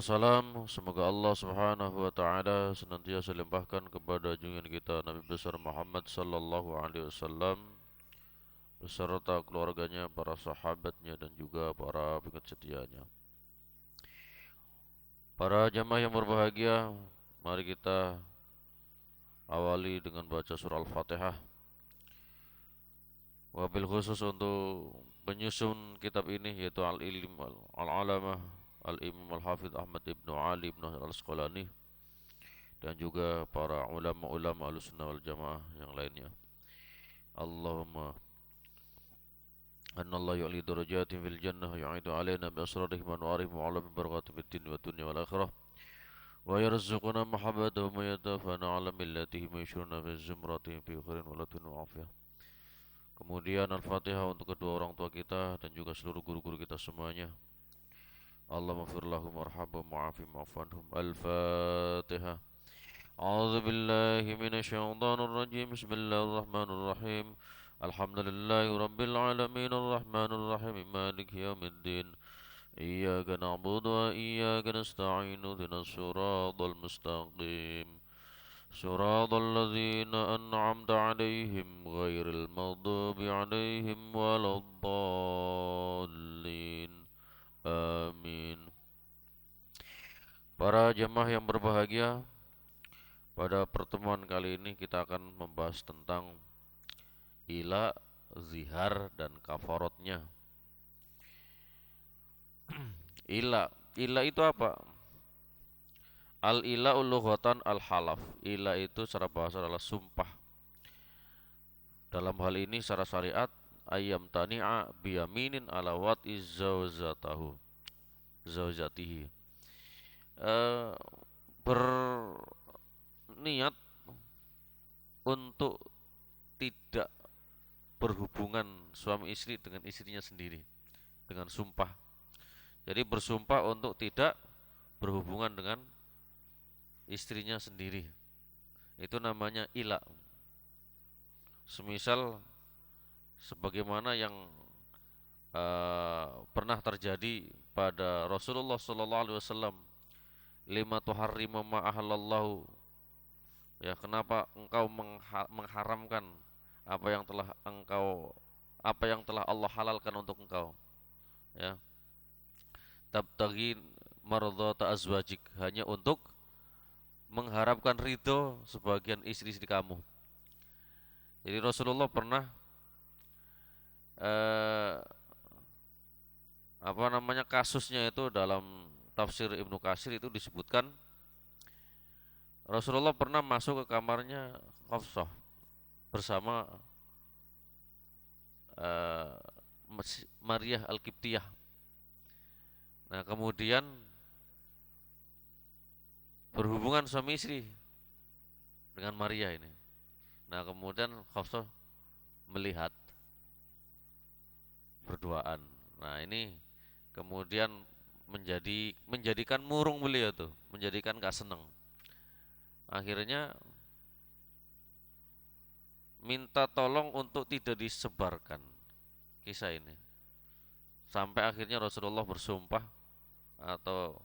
Wassalam, semoga Allah Subhanahu wa taala senantiasa limpahkan kepada junjungan kita Nabi besar Muhammad sallallahu alaihi wasallam beserta keluarganya, para sahabatnya dan juga para pengikut setianya. Para jamaah yang berbahagia, mari kita awali dengan baca surah Al-Fatihah. Wabil khusus untuk penyusun kitab ini yaitu Al-Ilm Al-Alamah Al-Imam Al-Hafidh Ahmad Ibnu Ali Ibnu Al-Asqalani dan juga para ulama-ulama Ahlussunnah wal Jamaah yang lainnya. Allahumma anna Allah yu'li darajatin fil jannah wa yu'idu alaina bi asrarihim wa anwarihim wa alamin barakatuh fid din wa dunya wal akhirah wa yarzuquna mahabbatahum wa yatafana ala millatihim wa yashuruna fi zumratihim fi khairin wa latun wa afiyah. Kemudian Al-Fatihah untuk kedua orang tua kita dan juga seluruh guru-guru kita semuanya. Allahumma fir lahum warhamhum wa'afihim wa'fu anhum. Al-Fatihah. A'udzu billahi minasy syaithanir rajim. Bismillahirrahmanirrahim. Alhamdulillahi rabbil alamin arrahmanir rahim maliki yaumiddin. Iyyaka na'budu wa iyyaka nasta'in ihdinas siratal mustaqim. Siratal ladzina an'amta 'alaihim ghairil maghdubi 'alaihim waladdallin. Amin. Para jemaah yang berbahagia, pada pertemuan kali ini kita akan membahas tentang ila, zihar, dan kafarotnya. Ila itu apa? Al-ila lughatan al-halaf. Ila itu secara bahasa adalah sumpah. Dalam hal ini secara syariat ayyam tani'a biyaminin ala wat'i zaujatihi. Berniat untuk tidak berhubungan suami istri dengan istrinya sendiri dengan sumpah. Jadi bersumpah untuk tidak berhubungan dengan istrinya sendiri. Itu namanya ila. Semisal sebagaimana yang pernah terjadi pada Rasulullah sallallahu alaihi wasallam, lima tuharrimu ma ahallallahu. Ya, kenapa engkau mengharamkan apa yang telah Allah halalkan untuk engkau? Ya, tabtaghi mardhata azwajik, hanya untuk mengharapkan ridho sebagian istri-istri kamu. Jadi Rasulullah pernah eh, kasusnya itu dalam tafsir Ibnu Katsir itu disebutkan Rasulullah pernah masuk ke kamarnya Hafsah bersama eh, Maryah Al-Qibtiyah. Nah, kemudian berhubungan suami istri dengan Maria ini. Nah, kemudian Hafsah melihat berduaan. Nah, ini kemudian menjadikan murung beliau tuh, menjadikan gak seneng. Akhirnya minta tolong untuk tidak disebarkan kisah ini. Sampai akhirnya Rasulullah bersumpah atau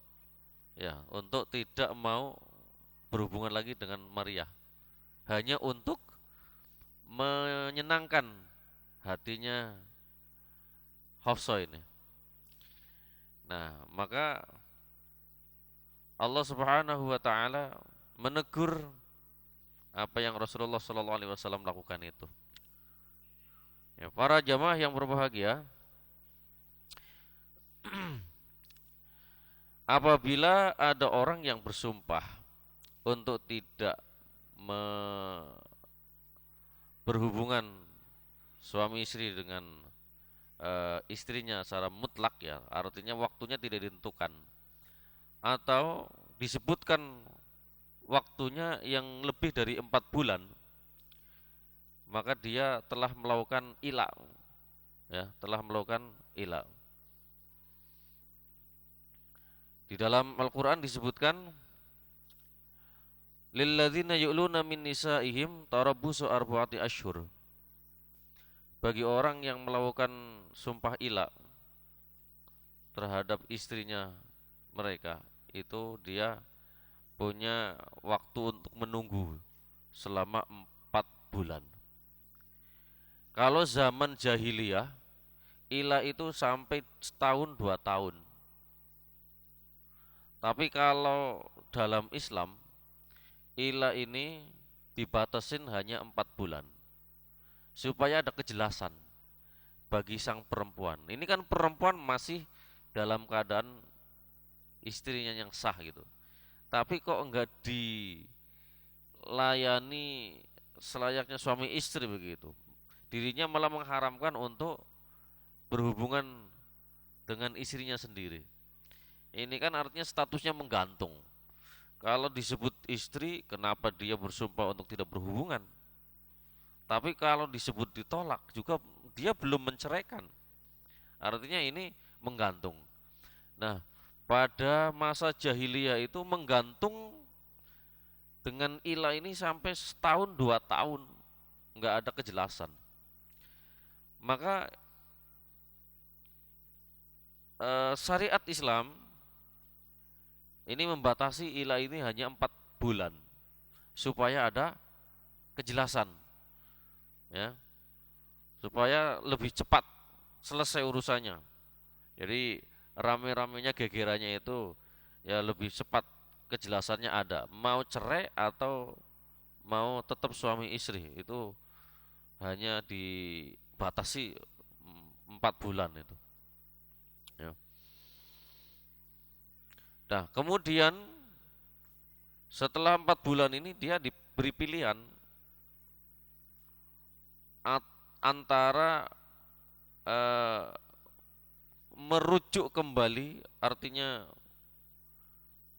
ya untuk tidak mau berhubungan lagi dengan Maria, hanya untuk menyenangkan hatinya Hafsah ini. Nah, maka Allah Subhanahu wa taala menegur apa yang Rasulullah sallallahu alaihi wasallam lakukan itu. Ya, para jamaah yang berbahagia, apabila ada orang yang bersumpah untuk tidak berhubungan suami istri dengan istrinya secara mutlak, ya artinya waktunya tidak ditentukan atau disebutkan waktunya yang lebih dari 4 bulan, maka dia telah melakukan ila, ya telah melakukan ila. Di dalam Al-Quran disebutkan lilladzina yu'luna min nisaihim tarabbusu arba'ati ashhur. Bagi orang yang melakukan sumpah ila terhadap istrinya mereka, itu dia punya waktu untuk menunggu selama 4 bulan. Kalau zaman jahiliyah, ila itu sampai setahun 2 tahun. Tapi kalau dalam Islam, ila ini dibatasin hanya 4 bulan. Supaya ada kejelasan bagi sang perempuan. Ini kan perempuan masih dalam keadaan istrinya yang sah gitu. Tapi kok enggak dilayani selayaknya suami istri begitu. Dirinya malah mengharamkan untuk berhubungan dengan istrinya sendiri. Ini kan artinya statusnya menggantung. Kalau disebut istri, kenapa dia bersumpah untuk tidak berhubungan? Tapi kalau disebut ditolak juga dia belum menceraikan. Artinya ini menggantung. Nah, pada masa jahiliyah itu menggantung dengan ilah ini sampai setahun 2 tahun, nggak ada kejelasan. Maka syariat Islam ini membatasi ilah ini hanya 4 bulan supaya ada kejelasan, ya, supaya lebih cepat selesai urusannya. Jadi rame-ramenya gegerannya itu ya lebih cepat kejelasannya ada. Mau cerai atau mau tetap suami istri itu hanya dibatasi 4 bulan itu. Ya. Nah, kemudian setelah 4 bulan ini dia diberi pilihan antara eh, merujuk kembali, artinya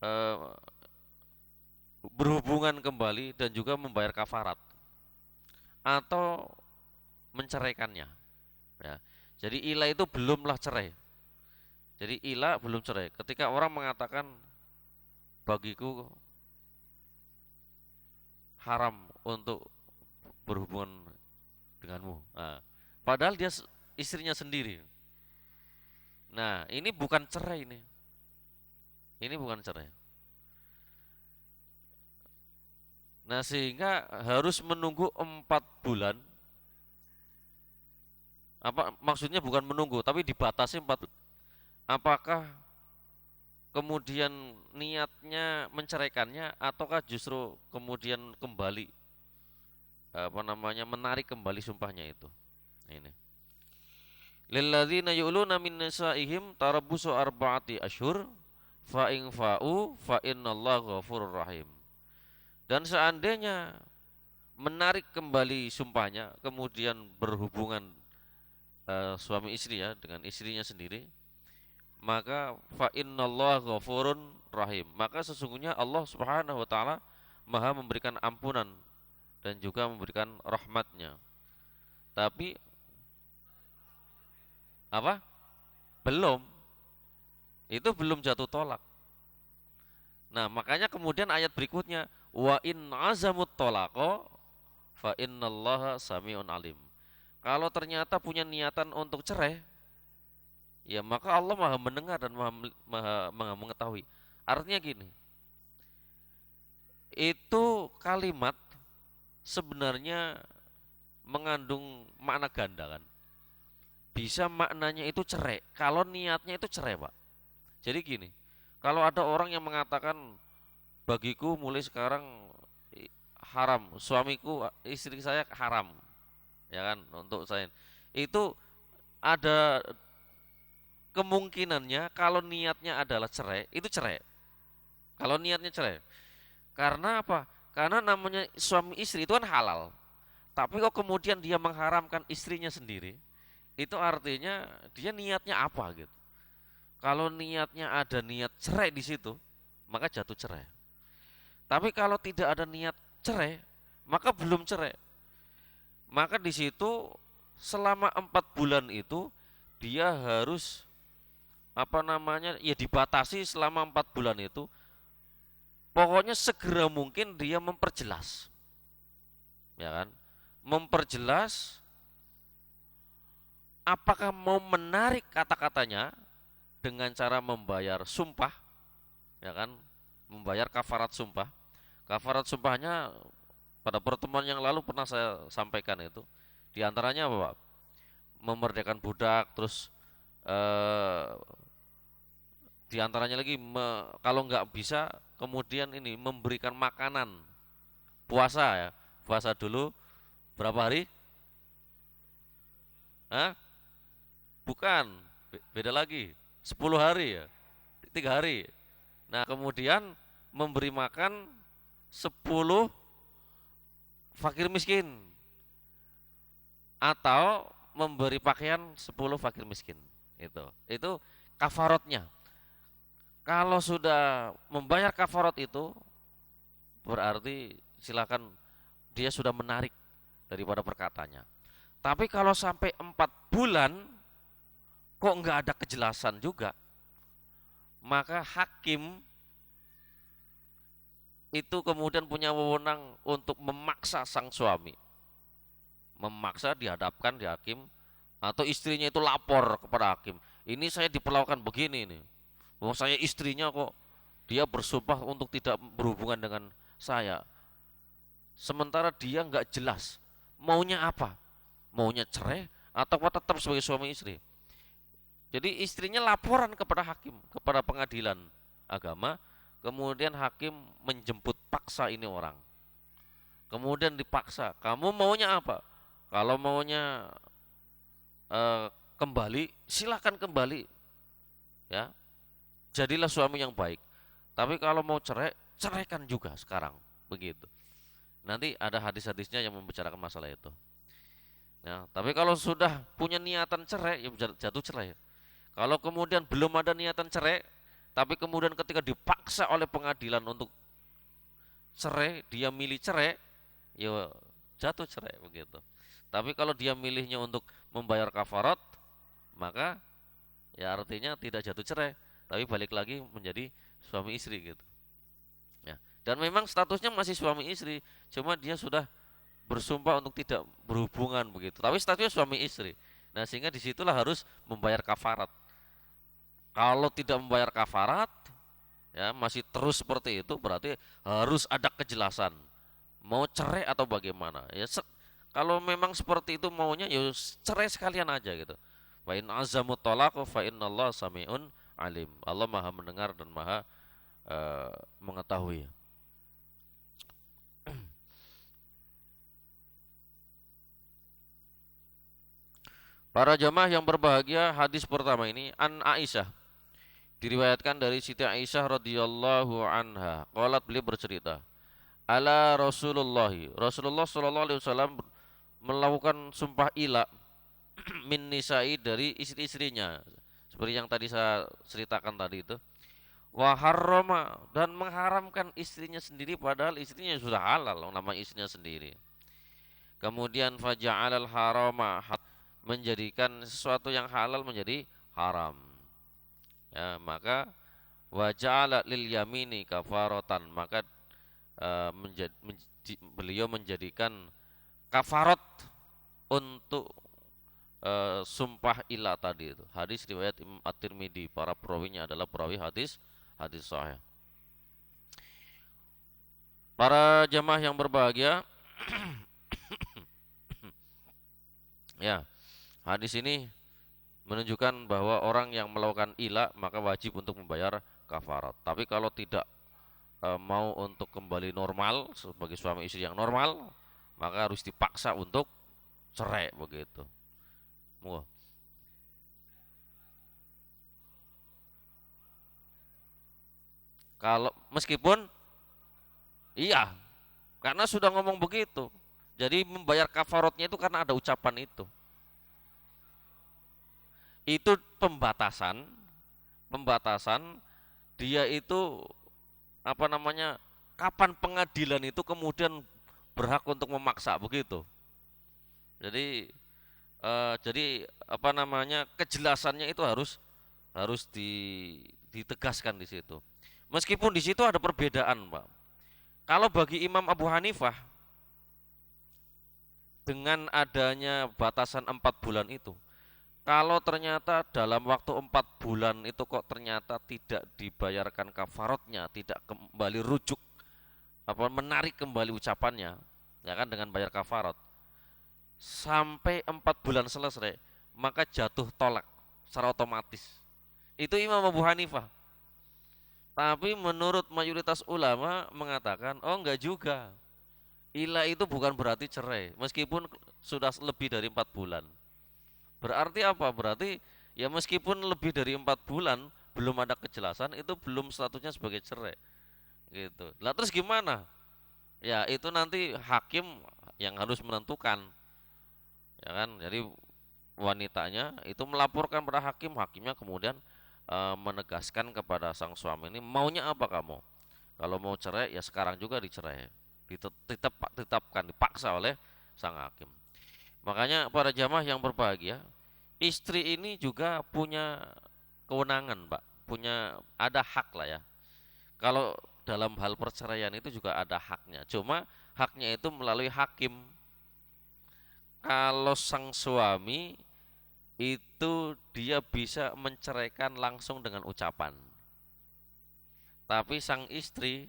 eh, berhubungan kembali dan juga membayar kafarat, atau menceraikannya. Ya. Jadi ila itu belumlah cerai. Jadi ila belum cerai. Ketika orang mengatakan bagiku haram untuk berhubungan denganmu. Nah, padahal dia istrinya sendiri. Nah, ini bukan cerai ini. Ini bukan cerai. Nah, sehingga harus menunggu 4 bulan. Apa maksudnya bukan menunggu, tapi dibatasi 4 bulan. Apakah kemudian niatnya menceraikannya ataukah justru kemudian kembali menarik kembali sumpahnya itu. Ini. Lilladzina yu'luna min nisaihim tarabbusu arba'ati asyhur fa in fa'u fa innallaha ghafurur rahim. Dan seandainya menarik kembali sumpahnya kemudian berhubungan suami istri ya dengan istrinya sendiri, maka fa innallaha ghafurun rahim. Maka sesungguhnya Allah Subhanahu wa taala Maha memberikan ampunan dan juga memberikan rahmatnya. Tapi apa? Belum. Itu belum jatuh tolak. Nah, makanya kemudian ayat berikutnya wa in azamut talaqo fa innallaha samiun alim. Kalau ternyata punya niatan untuk cerai, ya maka Allah Maha mendengar dan maha mengetahui. Artinya gini, itu kalimat sebenarnya mengandung makna ganda kan. Bisa maknanya itu cerai, kalau niatnya itu cerai Pak. Jadi gini, kalau ada orang yang mengatakan bagiku mulai sekarang haram, suamiku istri saya haram, ya kan untuk saya. Itu ada kemungkinannya kalau niatnya adalah cerai, itu cerai. Kalau niatnya cerai. Karena apa? Karena namanya suami istri itu kan halal. Tapi kok kemudian dia mengharamkan istrinya sendiri, itu artinya dia niatnya apa gitu. Kalau niatnya ada niat cerai di situ, maka jatuh cerai. Tapi kalau tidak ada niat cerai, maka belum cerai. Maka di situ selama 4 bulan itu dia harus ya dibatasi selama 4 bulan itu. Pokoknya segera mungkin dia memperjelas, ya kan? Memperjelas apakah mau menarik kata-katanya dengan cara membayar sumpah ya kan, membayar kafarat sumpah. Kafarat sumpahnya pada pertemuan yang lalu pernah saya sampaikan itu. Di antaranya apa, Pak? Memerdekakan budak, terus eh, di antaranya lagi kalau nggak bisa kemudian ini memberikan makanan, puasa ya, puasa dulu berapa hari? Hah? Bukan, beda lagi, 10 hari ya, 3 hari. Nah kemudian memberi makan 10 fakir miskin atau memberi pakaian 10 fakir miskin. Itu kafarotnya. Kalau sudah membayar kafarot itu berarti silakan, dia sudah menarik daripada perkataannya. Tapi kalau sampai 4 bulan kok nggak ada kejelasan juga, maka hakim itu kemudian punya wewenang untuk memaksa sang suami, memaksa dihadapkan di hakim, atau istrinya itu lapor kepada hakim, ini saya diperlakukan begini nih, oh saya istrinya kok dia bersumpah untuk tidak berhubungan dengan saya, sementara dia nggak jelas maunya apa, maunya cerai atau tetap sebagai suami istri. Jadi istrinya laporan kepada hakim, kepada pengadilan agama, kemudian hakim menjemput paksa ini orang. Kemudian dipaksa, kamu maunya apa? Kalau maunya kembali, silakan kembali, ya. Jadilah suami yang baik. Tapi kalau mau cerai, ceraikan juga sekarang, begitu. Nanti ada hadis-hadisnya yang membicarakan masalah itu. Ya, tapi kalau sudah punya niatan cerai, ya jatuh cerai. Kalau kemudian belum ada niatan cerai, tapi kemudian ketika dipaksa oleh pengadilan untuk cerai, dia milih cerai, ya jatuh cerai begitu. Tapi kalau dia milihnya untuk membayar kafarat, maka ya artinya tidak jatuh cerai, tapi balik lagi menjadi suami istri gitu. Ya. Dan memang statusnya masih suami istri, cuma dia sudah bersumpah untuk tidak berhubungan begitu. Tapi statusnya suami istri. Nah, sehingga disitulah harus membayar kafarat. Kalau tidak membayar kafarat, ya masih terus seperti itu, berarti harus ada kejelasan. Mau cerai atau bagaimana? Ya kalau memang seperti itu maunya, ya cerai sekalian aja gitu. Wa in azamu talaq fa innallaha samiun alim. Allah Maha mendengar dan Maha mengetahui. Para jamaah yang berbahagia, hadis pertama ini an Aisyah, diriwayatkan dari Siti Aisyah radhiyallahu anha. Qalat, beliau bercerita, ala Rasulullah sallallahu alaihi wasallam melakukan sumpah ila min nisa'i, dari istri-istrinya, seperti yang tadi saya ceritakan tadi itu. Wa harrama, dan mengharamkan istrinya sendiri padahal istrinya sudah halal, nama istrinya sendiri. Kemudian faja'alal harama, menjadikan sesuatu yang halal menjadi haram. Ya, maka waja'ala lil yamini kafaratan, maka beliau menjadikan kafarat untuk sumpah ilah tadi itu. Hadis riwayat Imam At-Tirmidzi, para perawinya adalah perawi hadis sahih. Para jamaah yang berbahagia, ya, hadis ini menunjukkan bahwa orang yang melakukan ilah maka wajib untuk membayar kafarat. Tapi kalau tidak mau untuk kembali normal sebagai suami istri yang normal, maka harus dipaksa untuk cerai begitu. Wah. Kalau meskipun iya, karena sudah ngomong begitu. Jadi membayar kafaratnya itu karena ada ucapan itu. Itu pembatasan, dia itu apa namanya? Kapan pengadilan itu kemudian berhak untuk memaksa begitu. Jadi apa namanya? Kejelasannya itu harus ditegaskan di situ. Meskipun di situ ada perbedaan, Pak. Kalau bagi Imam Abu Hanifah, dengan adanya batasan 4 bulan itu, Kalau ternyata dalam waktu 4 bulan itu kok ternyata tidak dibayarkan kafarotnya, tidak kembali rujuk, apa menarik kembali ucapannya, ya kan dengan bayar kafarot, sampai 4 bulan selesai, maka jatuh tolak secara otomatis. Itu Imam Abu Hanifah. Tapi menurut mayoritas ulama mengatakan, oh enggak juga. Ila itu bukan berarti cerai, meskipun sudah lebih dari 4 bulan. Berarti apa? Berarti ya meskipun lebih dari 4 bulan belum ada kejelasan, itu belum statusnya sebagai cerai, gitu. Lah terus gimana? Ya itu nanti hakim yang harus menentukan, ya kan? Jadi wanitanya itu melaporkan pada hakim, hakimnya kemudian menegaskan kepada sang suami ini maunya apa kamu? Kalau mau cerai ya sekarang juga dicerai, ditetapkan, dipaksa oleh sang hakim. Makanya para jamaah yang berbahagia, istri ini juga punya kewenangan, Pak, punya ada hak lah ya. Kalau dalam hal perceraian itu juga ada haknya. Cuma haknya itu melalui hakim. Kalau sang suami itu dia bisa menceraikan langsung dengan ucapan. Tapi sang istri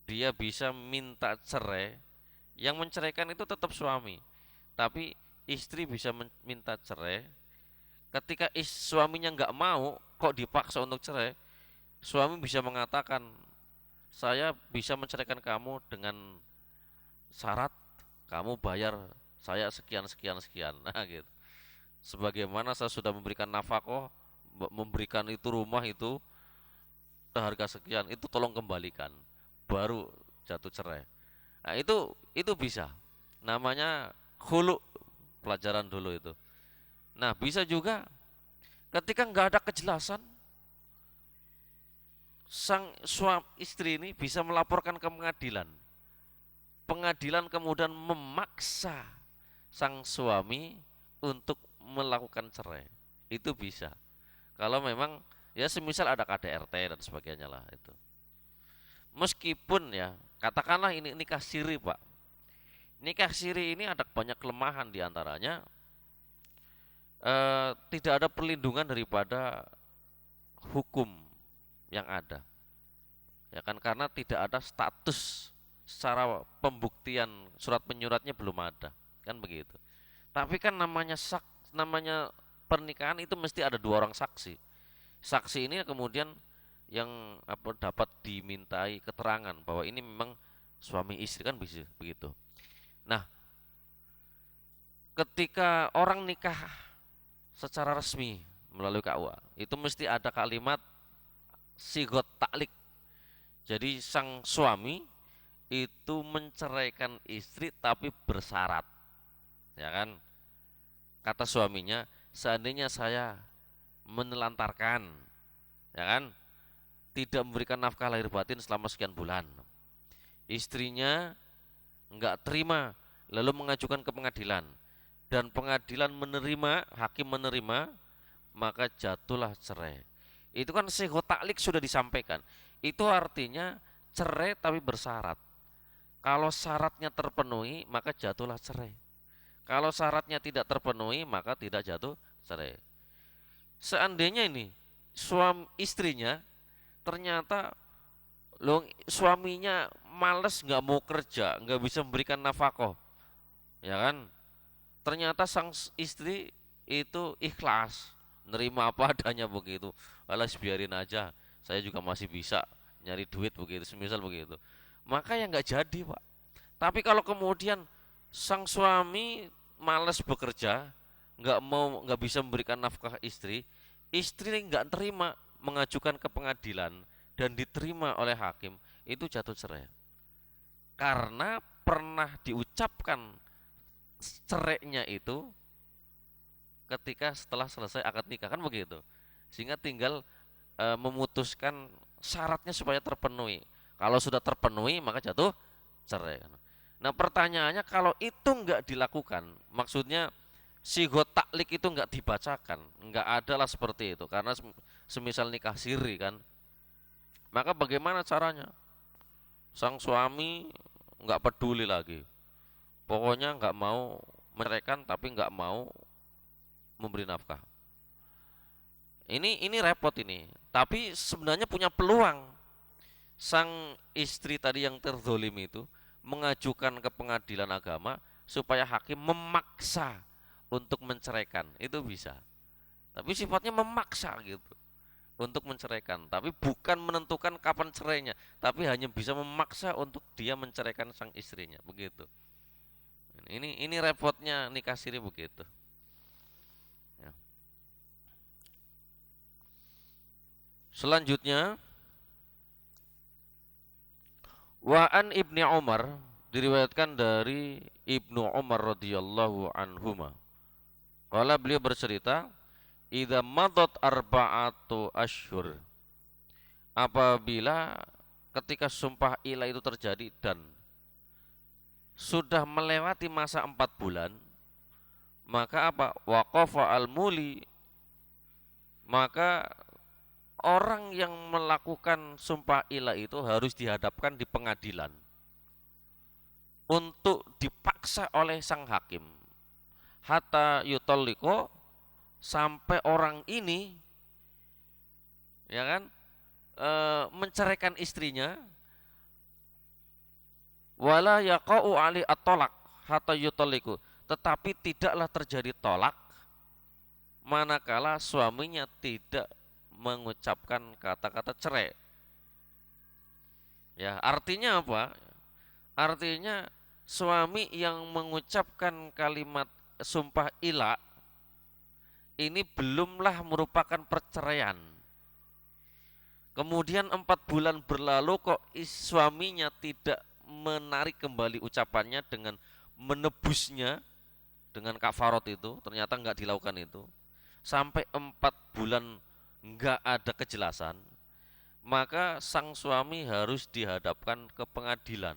dia bisa minta cerai. Yang menceraikan itu tetap suami. Tapi istri bisa minta cerai. Ketika suaminya nggak mau, kok dipaksa untuk cerai, suami bisa mengatakan, saya bisa menceraikan kamu dengan syarat kamu bayar saya sekian sekian sekian. Nah gitu. Sebagaimana saya sudah memberikan nafkah, memberikan itu rumah itu harga sekian, itu tolong kembalikan. Baru jatuh cerai. Nah itu bisa. Namanya khulu, pelajaran dulu itu. Nah bisa juga ketika nggak ada kejelasan, sang suami istri ini bisa melaporkan ke pengadilan. Pengadilan kemudian memaksa sang suami untuk melakukan cerai. Itu bisa. Kalau memang ya semisal ada KDRT dan sebagainya lah itu. Meskipun ya katakanlah ini nikah siri, Pak. Nikah siri ini ada banyak kelemahan diantaranya tidak ada perlindungan daripada hukum yang ada. Ya kan karena tidak ada status secara pembuktian surat penyuratnya belum ada, kan begitu. Tapi kan namanya pernikahan itu mesti ada dua orang saksi. Saksi ini kemudian yang apa dapat dimintai keterangan bahwa ini memang suami istri kan bisa begitu. Nah, ketika orang nikah secara resmi melalui KUA, itu mesti ada kalimat sigot taklik. Jadi sang suami itu menceraikan istri tapi bersyarat, ya kan? Kata suaminya, seandainya saya menelantarkan, ya kan, tidak memberikan nafkah lahir batin selama sekian bulan, istrinya enggak terima, lalu mengajukan ke pengadilan, dan pengadilan menerima, hakim menerima, maka jatuhlah cerai. Itu kan sihot taklik sudah disampaikan. Itu artinya cerai tapi bersyarat. Kalau syaratnya terpenuhi, maka jatuhlah cerai. Kalau syaratnya tidak terpenuhi, maka tidak jatuh cerai. Seandainya ini suami istrinya ternyata suaminya males nggak mau kerja, nggak bisa memberikan nafkah, ya kan? Ternyata sang istri itu ikhlas, nerima apa adanya begitu. Alas biarin aja, saya juga masih bisa nyari duit begitu, semisal begitu. Maka ya nggak jadi, Pak. Tapi kalau kemudian sang suami males bekerja, nggak bisa memberikan nafkah istri, istri nggak terima mengajukan ke pengadilan dan diterima oleh hakim, itu jatuh cerai. Karena pernah diucapkan cerainya itu ketika setelah selesai akad nikah kan begitu. Sehingga tinggal memutuskan syaratnya supaya terpenuhi. Kalau sudah terpenuhi maka jatuh cerai. Nah pertanyaannya kalau itu nggak dilakukan, maksudnya sigot taklik itu nggak dibacakan, nggak adalah seperti itu, karena semisal nikah siri kan, maka bagaimana caranya? Sang suami nggak peduli lagi, pokoknya nggak mau menceraikan tapi nggak mau memberi nafkah. Ini repot ini. Tapi sebenarnya punya peluang. Sang istri tadi yang terzolim itu mengajukan ke pengadilan agama supaya hakim memaksa untuk menceraikan. Itu bisa. Tapi sifatnya memaksa gitu untuk menceraikan. Tapi bukan menentukan kapan cerainya, tapi hanya bisa memaksa untuk dia menceraikan sang istrinya. Begitu. Ini repotnya nikah siri begitu. Ya. Selanjutnya, Wa'an Ibni Umar, diriwayatkan dari Ibnu Umar radhiyallahu anhuma. Qala, beliau bercerita, idza madat arba'atu asyhur, apabila ketika sumpah ilah itu terjadi dan sudah melewati masa 4 bulan, maka apa? Waqafa al-muli, maka orang yang melakukan sumpah ilah itu harus dihadapkan di pengadilan untuk dipaksa oleh sang hakim. Hatta yutalliko, sampai orang ini ya kan menceraikan istrinya, wala yaqau ali at-tolak hatta yutalliku, tetapi tidaklah terjadi tolak manakala suaminya tidak mengucapkan kata-kata cerai. Ya, artinya apa? Artinya suami yang mengucapkan kalimat sumpah ilah ini belumlah merupakan perceraian. Kemudian 4 bulan berlalu kok suaminya tidak menarik kembali ucapannya dengan menebusnya dengan kafarot itu, ternyata enggak dilakukan itu. Sampai 4 bulan enggak ada kejelasan, maka sang suami harus dihadapkan ke pengadilan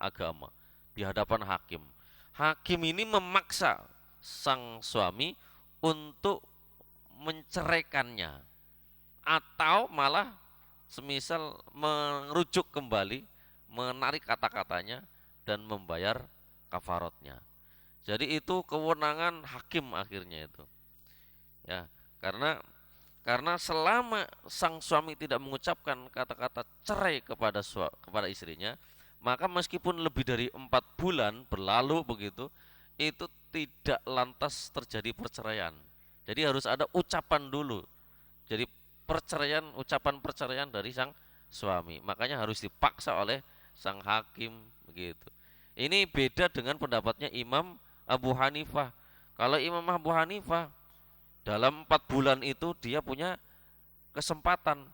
agama, di hadapan hakim. Hakim ini memaksa sang suami untuk menceraikannya, atau malah semisal merujuk kembali, menarik kata-katanya dan membayar kafarotnya. Jadi itu kewenangan hakim akhirnya itu. Ya, karena selama sang suami tidak mengucapkan kata-kata cerai kepada istrinya, maka meskipun lebih dari 4 bulan berlalu begitu, itu tidak lantas terjadi perceraian. Jadi harus ada ucapan dulu. Jadi ucapan perceraian dari sang suami. Makanya harus dipaksa oleh sang hakim begitu. Ini beda dengan pendapatnya Imam Abu Hanifah. Kalau Imam Abu Hanifah dalam 4 bulan itu dia punya kesempatan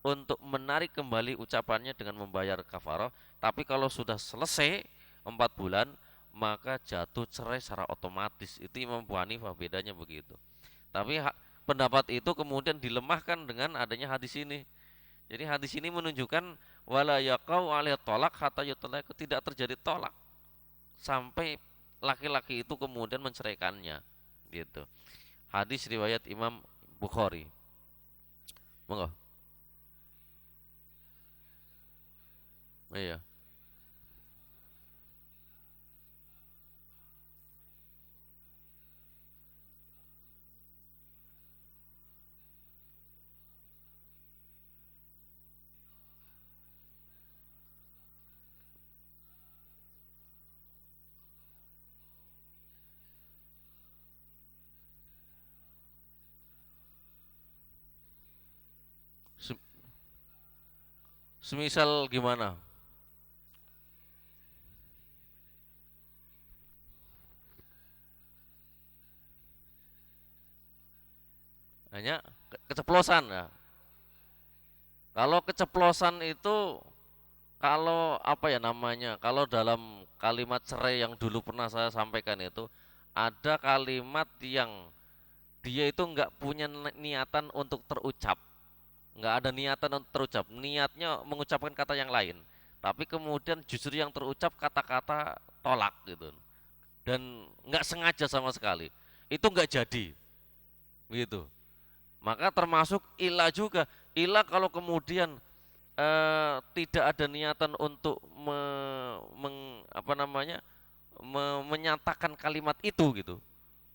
untuk menarik kembali ucapannya dengan membayar kafarah. Tapi kalau sudah selesai 4 bulan, maka jatuh cerai secara otomatis. Itu Imam Abu Hanifah, bedanya begitu. Tapi pendapat itu kemudian dilemahkan dengan adanya hadis ini. Jadi hadis ini menunjukkan wala yaqau alaihi tolak hatta yutalaq, tidak terjadi tolak sampai laki-laki itu kemudian menceraikannya. Gitu. Hadis riwayat Imam Bukhari. Monggo. Iya. Semisal gimana? Hanya keceplosan ya. Kalau keceplosan itu, kalau apa ya namanya? Kalau dalam kalimat cerai yang dulu pernah saya sampaikan itu, ada kalimat yang dia itu enggak punya niatan untuk terucap. Enggak ada niatan untuk terucap. Niatnya mengucapkan kata yang lain. Tapi kemudian justru yang terucap kata-kata tolak gitu. Dan enggak sengaja sama sekali. Itu enggak jadi. Gitu. Maka termasuk ilah juga. Ilah kalau kemudian tidak ada niatan untuk apa namanya, menyatakan kalimat itu gitu.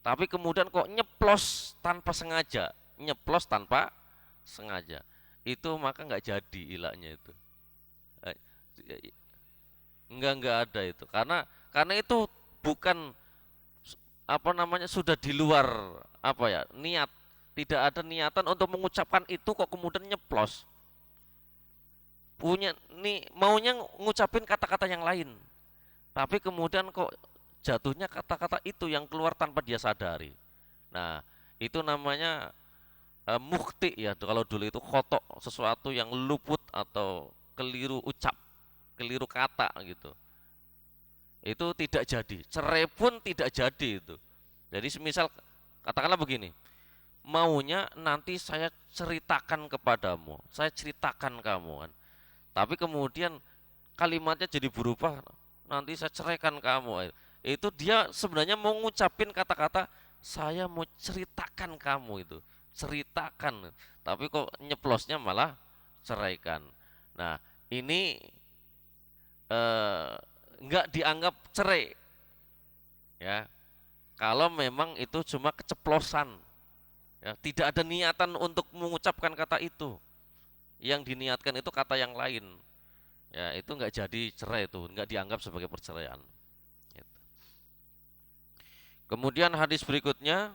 Tapi kemudian kok nyeplos tanpa sengaja. nyeplos tanpa sengaja. Itu maka nggak jadi ilaknya itu. Eh, Enggak ada itu. Karena itu bukan apa namanya, sudah di luar apa ya, niat. Tidak ada niatan untuk mengucapkan itu kok kemudian nyeplos. Punya nih maunya ngucapin kata-kata yang lain. Tapi kemudian kok jatuhnya kata-kata itu yang keluar tanpa dia sadari. Nah, itu namanya mukhti ya. Kalau dulu itu khotok, sesuatu yang luput atau keliru ucap, keliru kata gitu. Itu tidak jadi. Cerai pun tidak jadi itu. Jadi semisal katakanlah begini, maunya nanti saya ceritakan kepadamu, saya ceritakan kamu kan. Tapi kemudian kalimatnya jadi berubah, nanti saya ceraikan kamu. Itu dia sebenarnya mau ngucapin kata-kata saya mau ceritakan kamu itu, ceritakan. Tapi kok nyeplosnya malah ceraikan. Nah, ini eh, nggak dianggap cerai ya. Kalau memang itu cuma keceplosan, ya, tidak ada niatan untuk mengucapkan kata itu. Yang diniatkan itu kata yang lain. Ya, itu nggak jadi cerai, itu nggak dianggap sebagai perceraian. Gitu. Kemudian hadis berikutnya,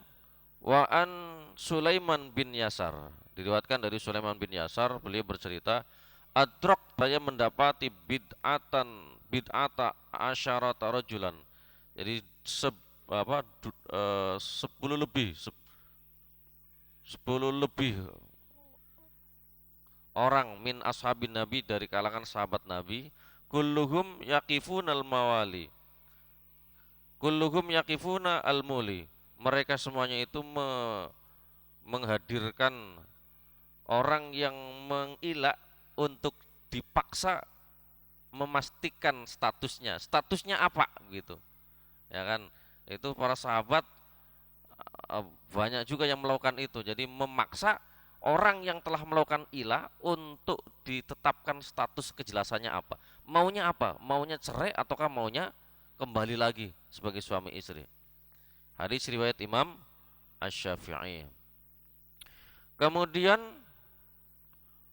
Wa'an Sulaiman bin Yasar, diriwayatkan dari Sulaiman bin Yasar, beliau bercerita, Adrok, saya mendapati bid'ata asyarata rajulan. Jadi 10 lebih 10 lebih orang min ashabin Nabi, dari kalangan sahabat Nabi, kulluhum yaqifuna al-mawali, kulluhum yaqifuna al-muli. Mereka semuanya itu menghadirkan orang yang mengilak untuk dipaksa memastikan statusnya. Statusnya apa gitu. Ya kan? Itu para sahabat banyak juga yang melakukan itu. Jadi memaksa orang yang telah melakukan ilah untuk ditetapkan status kejelasannya apa. Maunya apa? Maunya cerai ataukah maunya kembali lagi sebagai suami istri. Hadis riwayat Imam Asy-Syafi'i. Kemudian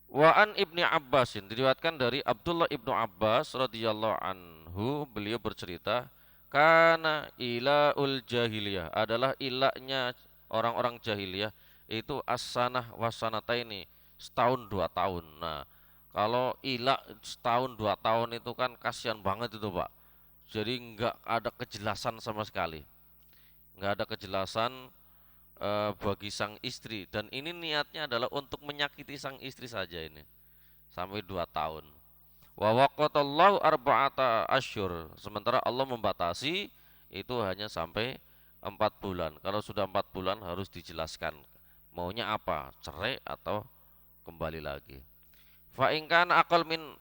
Wa'an Ibni Abbasin, diriwayatkan dari Abdullah Ibnu Abbas radhiyallahu anhu, beliau bercerita, karena ilaul jahiliyah, adalah ilahnya orang-orang jahiliyah itu as-sanah wasanataini, setahun 2 tahun. Nah, kalau ilah setahun 2 tahun itu kan kasihan banget itu Pak. Jadi nggak ada kejelasan sama sekali, nggak ada kejelasan bagi sang istri, dan ini niatnya adalah untuk menyakiti sang istri saja ini sampai 2 tahun. Wa waqatallahu arba'ata asyhur, sementara Allah membatasi itu hanya sampai 4 bulan. Kalau sudah 4 bulan harus dijelaskan maunya apa, cerai atau kembali lagi. Fa in kana aqal min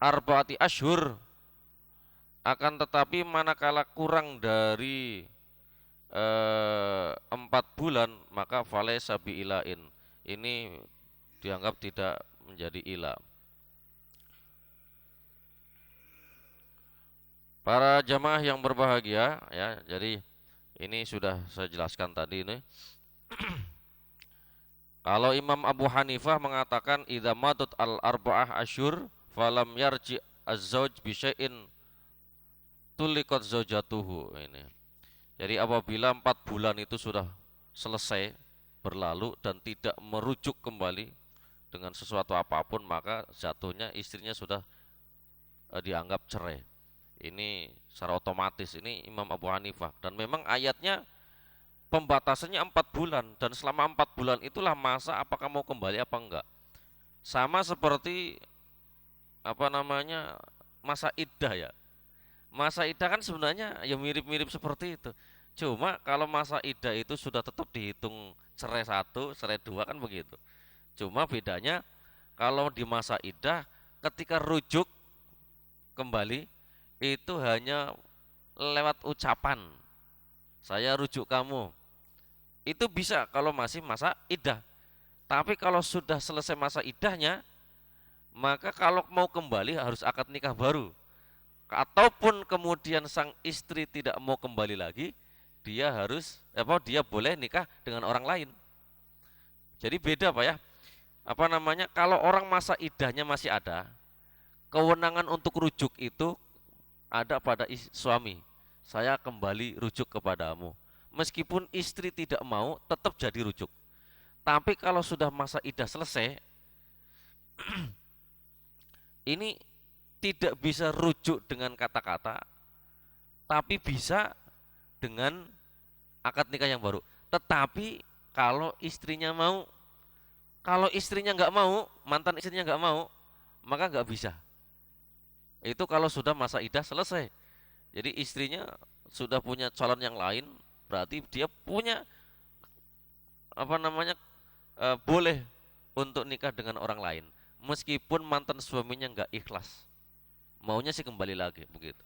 arba'ati asyhur, akan tetapi manakala kurang dari 4 bulan, maka falaysa bi ilain, ini dianggap tidak menjadi ilah. Para jamaah yang berbahagia ya, jadi ini sudah saya jelaskan tadi ini. Kalau Imam Abu Hanifah mengatakan idza madat al arba'ah asyhur falam yarji az-zauj bi syai'in tuliqat zaujatuhu, ini. Jadi apabila 4 bulan itu sudah selesai berlalu dan tidak merujuk kembali dengan sesuatu apapun, maka jatuhnya istrinya sudah dianggap cerai. Ini secara otomatis, ini Imam Abu Hanifah. Dan memang ayatnya pembatasannya 4 bulan, dan selama 4 bulan itulah masa apakah mau kembali apa enggak. Sama seperti apa namanya, masa iddah ya. Masa iddah kan sebenarnya ya mirip-mirip seperti itu. Cuma kalau masa iddah itu sudah tetap dihitung cerai 1, cerai 2 kan begitu. Cuma bedanya kalau di masa iddah ketika rujuk kembali itu hanya lewat ucapan, saya rujuk kamu. Itu bisa kalau masih masa iddah. Tapi kalau sudah selesai masa iddahnya, maka kalau mau kembali harus akad nikah baru. Ataupun kemudian sang istri tidak mau kembali lagi, dia boleh nikah dengan orang lain. Jadi beda Pak ya. Apa namanya? Kalau orang masa iddahnya masih ada, kewenangan untuk rujuk itu ada pada suami. Saya kembali rujuk kepadamu. Meskipun istri tidak mau, tetap jadi rujuk. Tapi kalau sudah masa iddah selesai, ini tidak bisa rujuk dengan kata-kata, tapi bisa dengan akad nikah yang baru. Tetapi kalau istrinya mau, kalau istrinya nggak mau, mantan istrinya nggak mau, maka nggak bisa. Itu kalau sudah masa iddah selesai. Jadi istrinya sudah punya calon yang lain, berarti dia punya apa namanya boleh untuk nikah dengan orang lain, meskipun mantan suaminya nggak ikhlas, maunya sih kembali lagi begitu.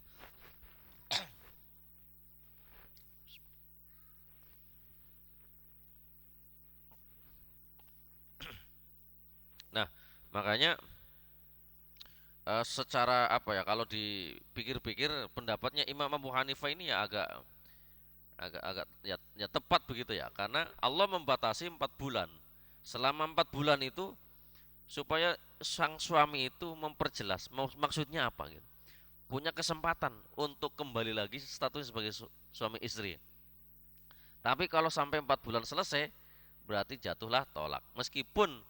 Nah, makanya secara apa ya, kalau dipikir-pikir pendapatnya Imam Abu Hanifah ini ya agak agak agak ya tepat begitu ya, karena Allah membatasi 4 bulan. Selama 4 bulan itu supaya sang suami itu memperjelas maksudnya apa gitu, punya kesempatan untuk kembali lagi status sebagai suami istri. Tapi kalau sampai 4 bulan selesai, berarti jatuhlah tolak. Meskipun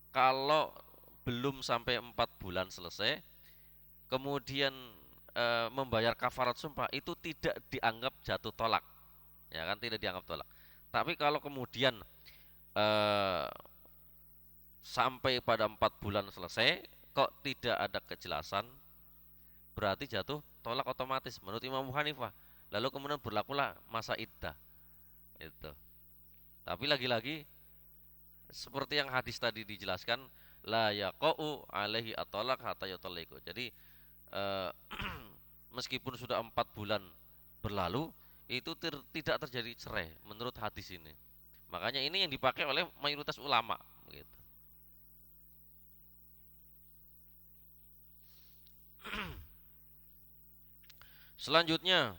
kalau belum sampai 4 bulan selesai, kemudian membayar kafarat sumpah, itu tidak dianggap jatuh tolak, ya kan, tidak dianggap tolak. Tapi kalau kemudian eh, sampai pada 4 bulan selesai, kok tidak ada kejelasan, berarti jatuh tolak otomatis menurut Imam Abu Hanifah. Lalu kemudian berlakulah masa iddah itu. Tapi lagi-lagi seperti yang hadis tadi dijelaskan, la yaqau alaihi atolak hatta yutallaqu. Jadi eh, meskipun sudah 4 bulan berlalu, itu tidak terjadi cerai menurut hadis ini. Makanya ini yang dipakai oleh mayoritas ulama begitu. Selanjutnya,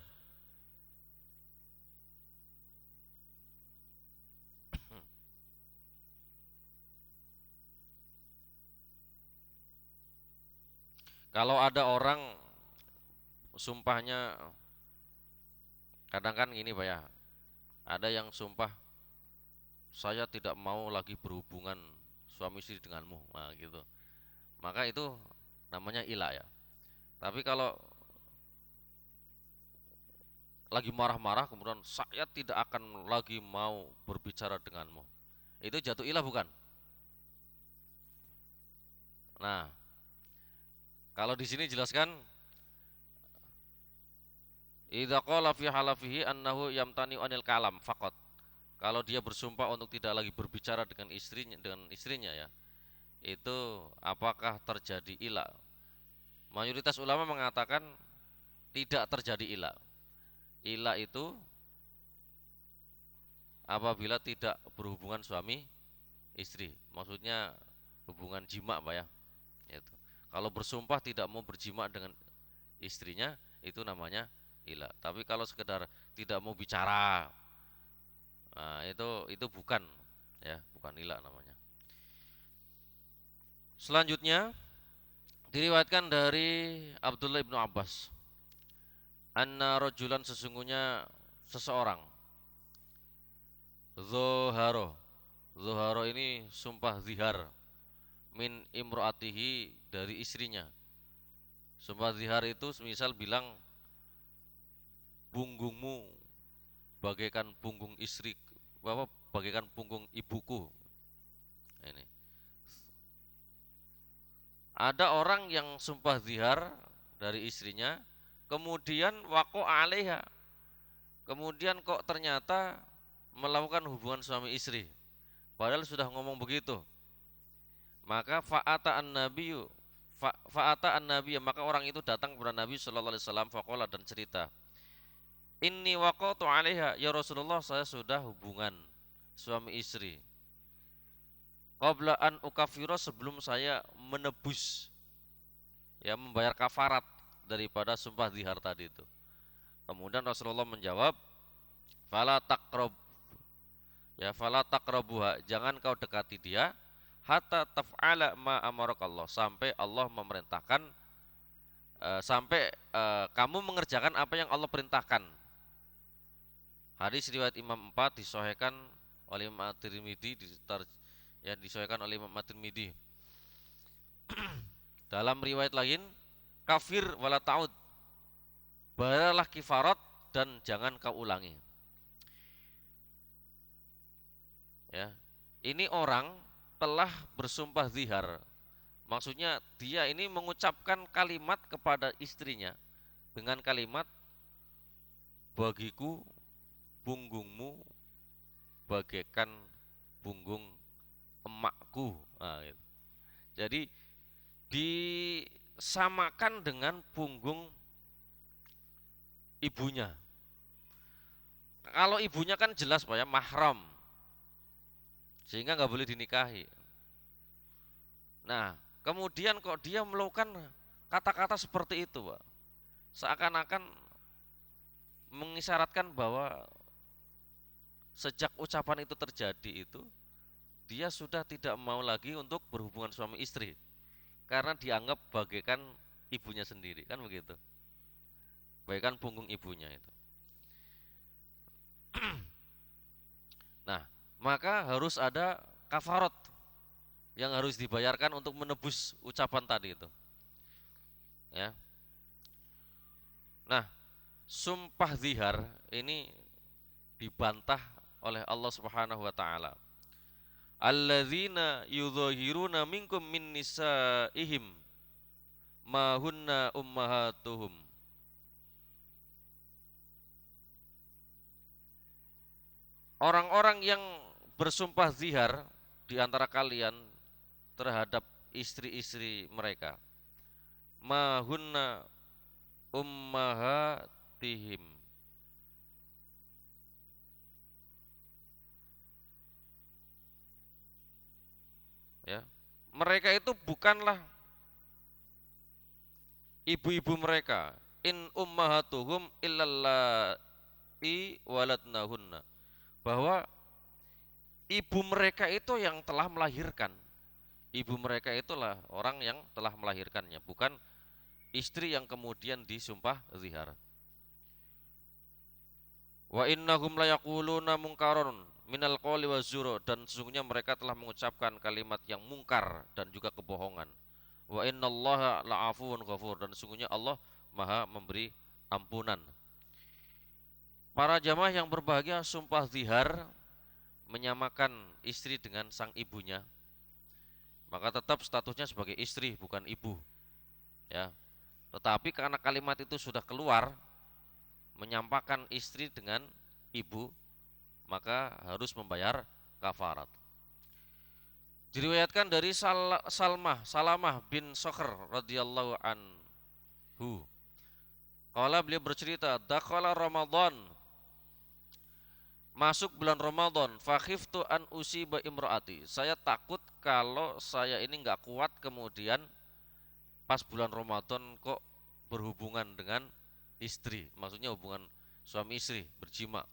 kalau ada orang sumpahnya, kadang kan ini Pak ya, ada yang sumpah saya tidak mau lagi berhubungan suami istri denganmu, nah gitu. Maka itu namanya ilah ya. Tapi kalau lagi marah-marah kemudian saya tidak akan lagi mau berbicara denganmu, itu jatuh ilah bukan? Nah, kalau di sini jelaskan, idza qala fi halafihi annahu yamtani anil kalam faqat. Kalau dia bersumpah untuk tidak lagi berbicara dengan istrinya ya, itu apakah terjadi ilah? Mayoritas ulama mengatakan tidak terjadi ilah. Ilah itu apabila tidak berhubungan suami istri, maksudnya hubungan jima Pak ya. Itu. Kalau bersumpah tidak mau berjima dengan istrinya, itu namanya ilah. Tapi kalau sekedar tidak mau bicara, nah, itu bukan, ya, bukan ilah namanya. Selanjutnya diriwayatkan dari Abdullah ibnu Abbas, anna rojulan, sesungguhnya seseorang, zoharo, zoharo ini sumpah zihar, min imroatihi, dari istrinya. Sumpah zihar itu semisal bilang punggungmu bagaikan punggung istri, apa, bagaikan punggung ibuku. Ini ada orang yang sumpah zihar dari istrinya, kemudian waqo alaiha, kemudian kok ternyata melakukan hubungan suami istri, padahal sudah ngomong begitu. Maka fa'ata an-nabiyyu, fa'ata an-nabiyya, maka orang itu datang kepada Nabi sallallahu alaihi wasallam, faqala, dan cerita, inni waqatu alaiha, ya Rasulullah, saya sudah hubungan suami istri, qabla an ukafiro, sebelum saya menebus, ya, membayar kafarat daripada sumpah zihar tadi itu. Kemudian Rasulullah menjawab, fala taqrab, Ya, fala taqrabuha, jangan kau dekati dia hatta taf'ala ma amarakallah, sampai Allah memerintahkan, sampai kamu mengerjakan apa yang Allah perintahkan. Hadis riwayat Imam 4 disahihkan oleh Imam At-Tirmidzi, ya disahihkan oleh Imam At-Tirmidzi. Dalam riwayat lain, kafir wala ta'ud, bayarlah kifarat dan jangan kau ulangi. Ya, ini orang telah bersumpah zihar. Maksudnya dia ini mengucapkan kalimat kepada istrinya dengan kalimat, bagiku punggungmu bagaikan punggung emakku. Nah, gitu. Jadi disamakan dengan punggung ibunya. Kalau ibunya kan jelas Pak ya, mahram, sehingga nggak boleh dinikahi. Nah, kemudian kok dia melakukan kata-kata seperti itu, Pak, seakan-akan mengisyaratkan bahwa sejak ucapan itu terjadi itu, dia sudah tidak mau lagi untuk berhubungan suami istri, karena dianggap bagaikan ibunya sendiri, kan begitu, bagaikan punggung ibunya itu. Nah, maka harus ada kafarat yang harus dibayarkan untuk menebus ucapan tadi itu. Ya. Nah, sumpah zihar ini dibantah oleh Allah Subhanahu wa taala. Alladzina yudhahiruna minkum min nisaihim ma hunna ummahatuhum. Orang-orang yang bersumpah zihar di antara kalian terhadap istri-istri mereka, ma hunna ummahatihim, ya, mereka itu bukanlah ibu-ibu mereka. In ummahatuhum illallai waladnahunna, bahwa ibu mereka itu yang telah melahirkan. Ibu mereka itulah orang yang telah melahirkannya, bukan istri yang kemudian disumpah zihar. Wa innahum layaquluna munkaron minal qawli wazur, dan sesungguhnya mereka telah mengucapkan kalimat yang mungkar dan juga kebohongan. Wa innallaha la'afuwun ghafur, dan sesungguhnya Allah Maha memberi ampunan. Para jamaah yang berbahagia, sumpah zihar menyamakan istri dengan sang ibunya, maka tetap statusnya sebagai istri bukan ibu, ya. Tetapi karena kalimat itu sudah keluar menyampaikan istri dengan ibu, maka harus membayar kafarat. Diriwayatkan dari Salamah bin Sokhr radhiyallahu anhu, qala, beliau bercerita, dakhala Ramadan, masuk bulan Ramadan, fakhiftu an usiba imraati, saya takut kalau saya ini nggak kuat kemudian pas bulan Ramadan kok berhubungan dengan istri, maksudnya hubungan suami istri, berjima.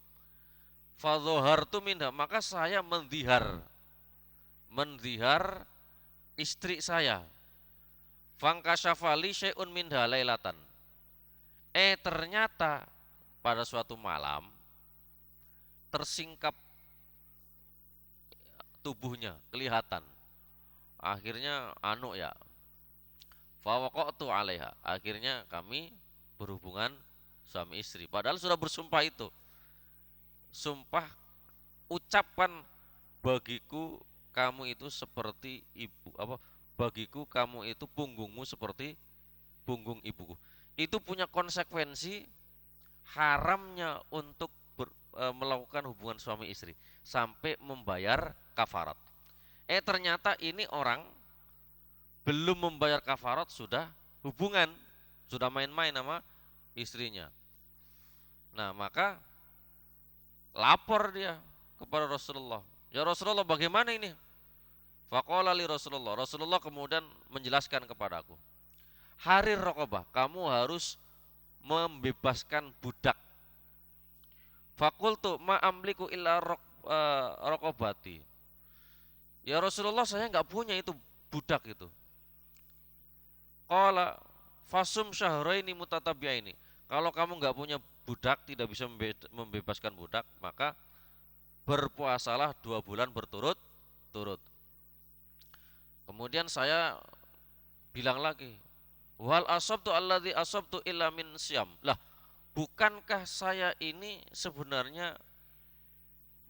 Fadhahartu minha, maka saya mendhihar istri saya. Fangkasyafali syai'un minha lailatan, ternyata pada suatu malam tersingkap tubuhnya, kelihatan. Akhirnya ya, fawaqatu alaiha, akhirnya kami berhubungan suami istri. Padahal sudah bersumpah itu. Sumpah, ucapan bagiku kamu itu seperti ibu, bagiku kamu itu punggungmu seperti punggung ibuku. Itu punya konsekuensi haramnya untuk melakukan hubungan suami istri sampai membayar kafarat. Ternyata ini orang belum membayar kafarat sudah hubungan, sudah main-main sama istrinya. Nah, maka lapor dia kepada Rasulullah. Ya Rasulullah, bagaimana ini? Faqala li Rasulullah, Rasulullah kemudian menjelaskan kepadaku, harir raqabah, kamu harus membebaskan budak. Fakultu ma amliku illa rokobati. Ya Rasulullah, saya nggak punya itu budak itu. Qala fasum syahraini mutatabi'aini. Kalau kamu nggak punya budak, tidak bisa membebaskan budak, maka berpuasalah 2 bulan berturut-turut. Kemudian saya bilang lagi, wal asabtu alladzi asabtu illa min syam. Lah, bukankah saya ini sebenarnya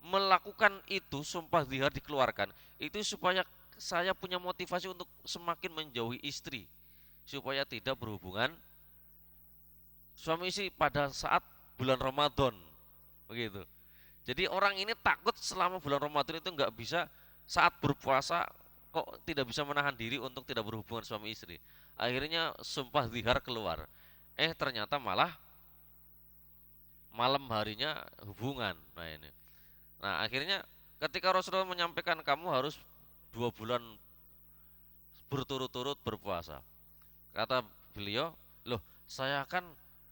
melakukan itu, sumpah zihar dikeluarkan, itu supaya saya punya motivasi untuk semakin menjauhi istri, supaya tidak berhubungan suami istri pada saat bulan Ramadan, begitu. Jadi orang ini takut selama bulan Ramadan itu nggak bisa, saat berpuasa kok tidak bisa menahan diri untuk tidak berhubungan suami istri. Akhirnya sumpah zihar keluar. Ternyata malah malam harinya hubungan. Nah ini. Nah akhirnya ketika Rasulullah menyampaikan kamu harus 2 bulan berturut-turut berpuasa, kata beliau, loh saya kan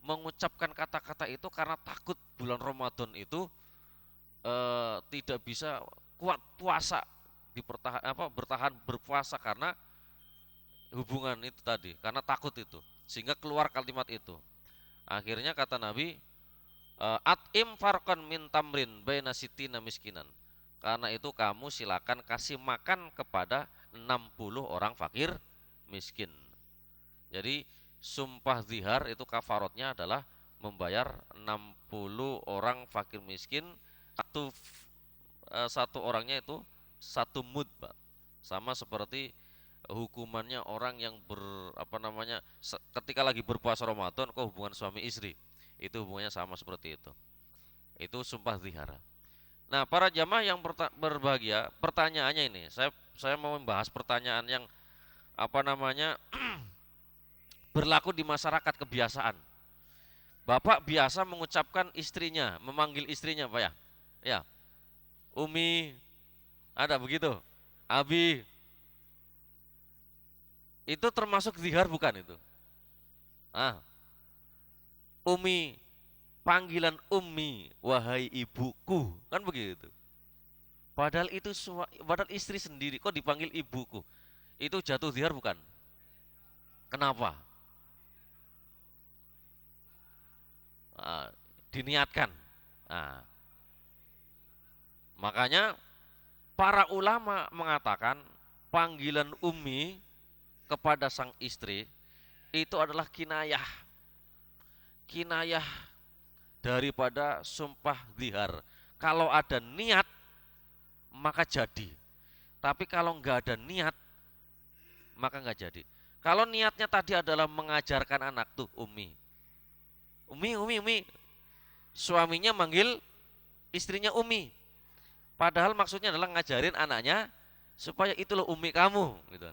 mengucapkan kata-kata itu karena takut bulan Ramadan itu tidak bisa kuat puasa, bertahan berpuasa karena hubungan itu tadi, karena takut itu, sehingga keluar kalimat itu. Akhirnya kata Nabi, at'im farqan min tamrin baina sitina miskinan. Karena itu kamu silakan kasih makan kepada 60 orang fakir miskin. Jadi sumpah zihar itu kafarotnya adalah membayar 60 orang fakir miskin. Satu orangnya itu 1 mud, Pak. Sama seperti hukumannya orang yang ketika lagi berpuasa Ramadan kok hubungan suami istri. Itu hubungannya sama seperti itu. Itu sumpah zihar. Nah, para jamaah yang berbahagia, pertanyaannya ini, saya mau membahas pertanyaan yang berlaku di masyarakat kebiasaan. Bapak biasa mengucapkan istrinya, memanggil istrinya, Pak ya. Ya, Umi, ada begitu. Abi, itu termasuk zihar bukan itu? Umi, panggilan Ummi, wahai ibuku, kan begitu. Padahal istri sendiri kok dipanggil ibuku. Itu jatuh zihar bukan? Kenapa? Diniatkan. Makanya para ulama mengatakan panggilan Ummi kepada sang istri itu adalah kinayah daripada sumpah zihar. Kalau ada niat maka jadi, tapi kalau nggak ada niat maka nggak jadi. Kalau niatnya tadi adalah mengajarkan anak tuh Umi, suaminya manggil istrinya Umi, padahal maksudnya adalah ngajarin anaknya supaya itu loh Umi kamu, gitu.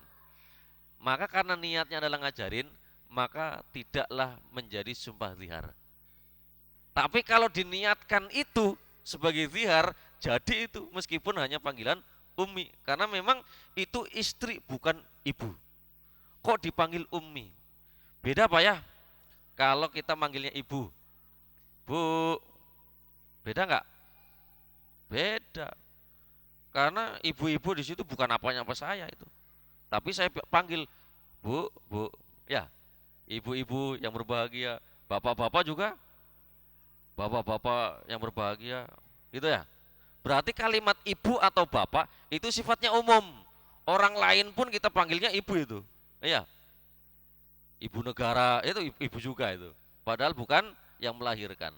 Maka karena niatnya adalah ngajarin, maka tidaklah menjadi sumpah zihar. Tapi kalau diniatkan itu sebagai zihar, jadi itu meskipun hanya panggilan Ummi, karena memang itu istri bukan ibu. Kok dipanggil Ummi? Beda Pak ya? Kalau kita manggilnya ibu, Bu, beda nggak? Beda. Karena ibu-ibu di situ bukan apa-apa saya itu. Tapi saya panggil Bu, ya, ibu-ibu yang berbahagia, bapak-bapak juga, bapak-bapak yang berbahagia, gitu ya. Berarti kalimat ibu atau bapak itu sifatnya umum. Orang lain pun kita panggilnya ibu itu. Iya. Ibu negara itu ibu juga itu. Padahal bukan yang melahirkan.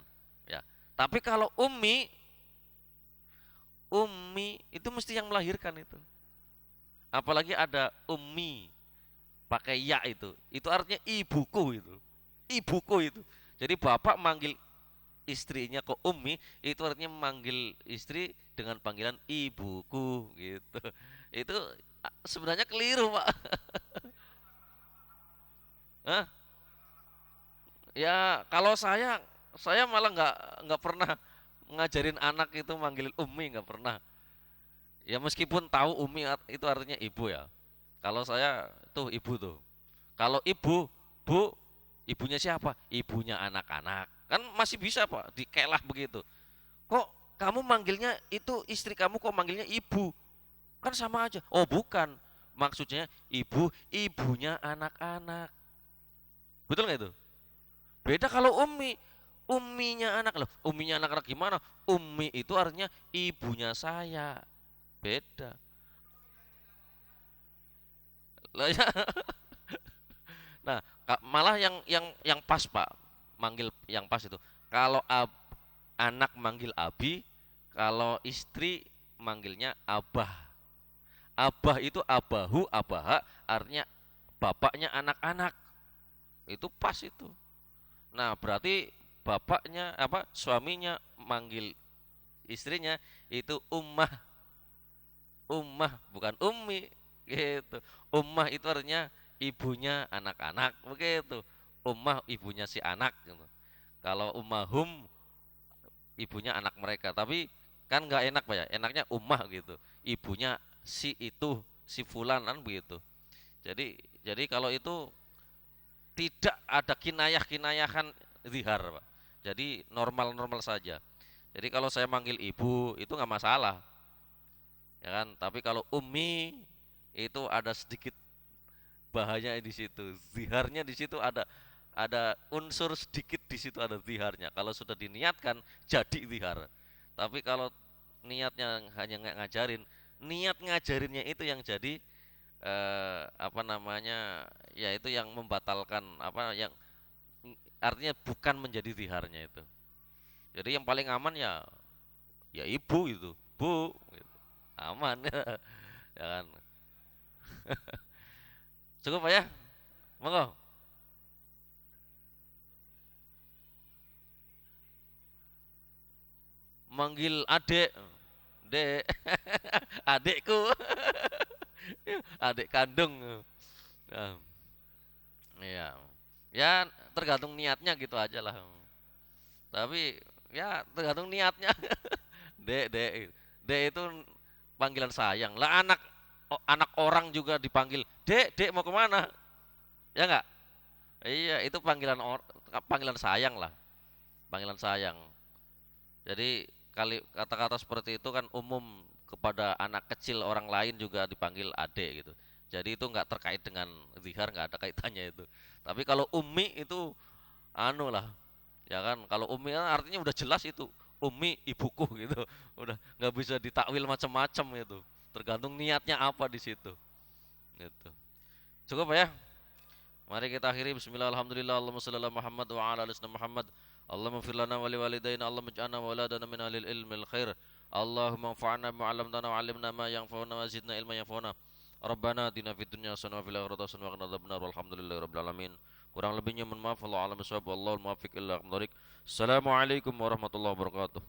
Ya. Tapi kalau ummi itu mesti yang melahirkan itu. Apalagi ada ummi pakai ya itu artinya ibuku itu. Ibuku itu. Jadi bapak manggil istrinya ke Ummi itu artinya memanggil istri dengan panggilan ibuku gitu. Itu sebenarnya keliru, Pak. Hah? Ya kalau saya malah nggak pernah ngajarin anak itu manggilin Ummi, nggak pernah. Ya meskipun tahu Ummi itu artinya ibu ya. Kalau saya tuh ibu tuh. Kalau ibu, Bu, ibunya siapa? Ibunya anak-anak. Kan masih bisa Pak, dikelah begitu. Kok Kamu manggilnya itu istri kamu kok manggilnya ibu? Kan sama aja. Oh, bukan. Maksudnya ibu, ibunya anak-anak. Betul nggak itu? Beda kalau ummi. Umminya anak loh. Umminya anak-anak gimana? Ummi itu artinya ibunya saya. Beda. Lah ya. Nah, malah yang pas, Pak. Manggil yang pas itu. Kalau anak manggil abi, kalau istri manggilnya abah. Abah itu abahu, abaha, artinya bapaknya anak-anak. Itu pas itu. Nah, berarti bapaknya apa suaminya manggil istrinya itu ummah, ummah bukan ummi gitu. Ummah itu artinya ibunya anak-anak begitu. Ummah ibunya si anak gitu. Kalau ummahum ibunya anak mereka, tapi kan nggak enak Pak ya. Enaknya ummah gitu. Ibunya si itu, si fulan kan begitu. Jadi kalau itu tidak ada kinayah-kinayahan zihar, Pak. Jadi normal-normal saja. Jadi kalau saya manggil ibu itu nggak masalah, ya kan? Tapi kalau umi itu ada sedikit bahaya di situ. Ziharnya di situ ada unsur sedikit di situ ada ziharnya. Kalau sudah diniatkan jadi zihar. Tapi kalau niatnya hanya ngajarin, niat ngajarinnya itu yang jadi apa namanya? Ya itu yang membatalkan apa yang artinya bukan menjadi ziharnya itu. Jadi yang paling aman ya ibu itu, bu, gitu. Aman ya kan. Cukup Pak ya, monggo. Manggil adek, dek, adekku, adik kandung. Nah, iya, ya tergantung niatnya gitu aja lah. Tapi ya tergantung niatnya. Dek, dek, dek itu panggilan sayang. Lah anak orang juga dipanggil, dek, dek mau kemana? Ya enggak? Iya, itu panggilan sayang lah, panggilan sayang. Jadi kata-kata seperti itu kan umum kepada anak kecil orang lain juga dipanggil adek gitu. Jadi itu nggak terkait dengan zihar, nggak ada kaitannya itu. Tapi kalau ummi itu anu lah, ya kan? Kalau ummi kan artinya udah jelas itu ummi ibuku gitu. Udah nggak bisa ditakwil macam-macam itu. Tergantung niatnya apa di situ. Gitu. Cukup ya? Mari kita akhiri bismillah alhamdulillah Allahumma shalli ala Muhammad wa ala ali sayyidina Muhammad. Allahumma fir lana wa li walidayna Allahumma ij'alna wa auladana min ahlil ilmil khair. Allahumma anfa'na bima 'allamtana wa 'allimna ma yanfa'una wa zidna ilman yanfa'una. Rabbana atina fid dunya hasanah wa fil akhirati hasanah wa qina adzabannar walhamdulillahi rabbil alamin. Kurang lebihnya mohon maaf, wallahu a'lam bishawab, wallahul muwaffiq ila aqwamit thoriq. Assalamualaikum warahmatullahi wabarakatuh.